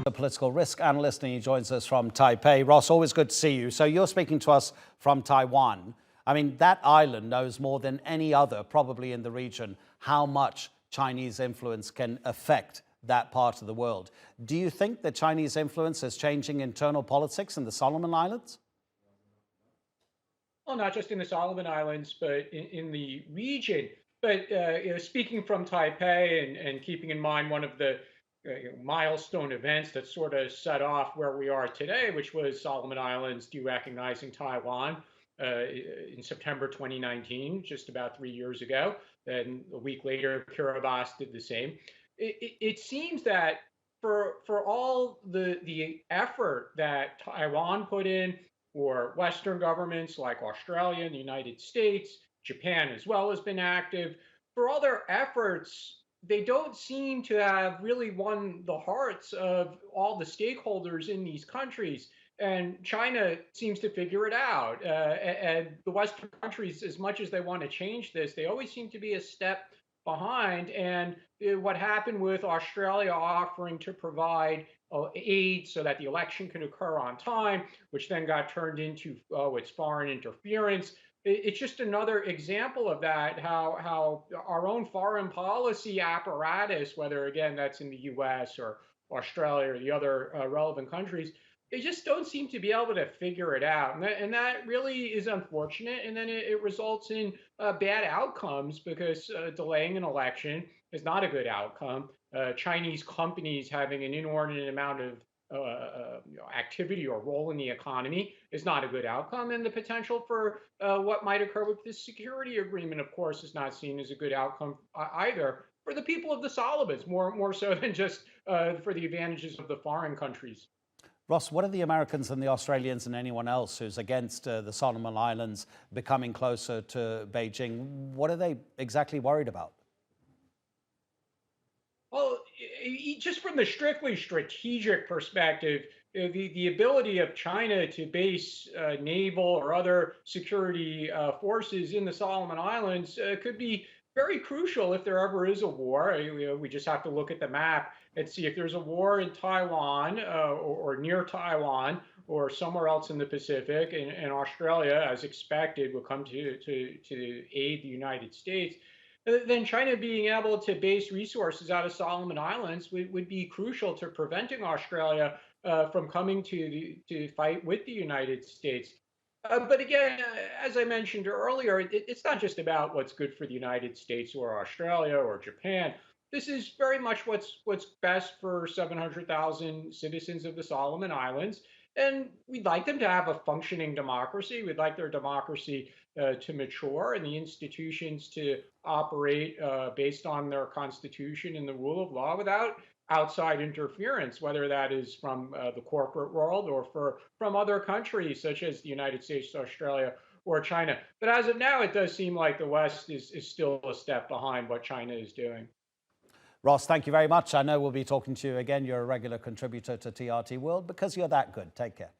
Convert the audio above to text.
a political risk analyst, and he joins us from Taipei. Ross, always good to see you. So you're speaking to us from Taiwan. I mean, that island knows more than any other, probably in the region, how much Chinese influence can affect that part of the world. Do you think that Chinese influence is changing internal politics in the Solomon Islands? Well, not just in the Solomon Islands, but in the region. But speaking from Taipei and keeping in mind one of the milestone events that sort of set off where we are today, which was Solomon Islands derecognizing Taiwan in September 2019, just about 3 years ago. Then a week later, Kiribati did the same. It seems that for all the effort that Taiwan put in, or Western governments like Australia and the United States, Japan as well has been active. For all their efforts, they don't seem to have really won the hearts of all the stakeholders in these countries. And China seems to figure it out. And the Western countries, as much as they want to change this, they always seem to be a step behind. And what happened with Australia offering to provide aid so that the election can occur on time, which then got turned into, oh, it's foreign interference. It's just another example of that, how our own foreign policy apparatus, whether again that's in the US or Australia or the other relevant countries, they just don't seem to be able to figure it out. And that really is unfortunate. And then it results in bad outcomes because delaying an election is not a good outcome. Chinese companies having an inordinate amount of activity or role in the economy is not a good outcome. And the potential for what might occur with this security agreement, of course, is not seen as a good outcome either for the people of the Solomons, more so than just for the advantages of the foreign countries. Ross, what are the Americans and the Australians and anyone else who's against the Solomon Islands becoming closer to Beijing? What are they exactly worried about? Well, just from the strictly strategic perspective, the ability of China to base naval or other security forces in the Solomon Islands could be very crucial if there ever is a war. We just have to look at the map and see if there's a war in Taiwan or near Taiwan or somewhere else in the Pacific, and Australia, as expected, will come to aid the United States. Then China being able to base resources out of Solomon Islands would be crucial to preventing Australia from coming to fight with the United States. But again, as I mentioned earlier, it's not just about what's good for the United States or Australia or Japan. This is very much what's best for 700,000 citizens of the Solomon Islands. And we'd like them to have a functioning democracy. We'd like their democracy to mature and the institutions to operate based on their constitution and the rule of law without outside interference, whether that is from the corporate world or from other countries such as the United States, Australia, or China. But as of now, it does seem like the West is still a step behind what China is doing. Ross, thank you very much. I know we'll be talking to you again. You're a regular contributor to TRT World because you're that good. Take care.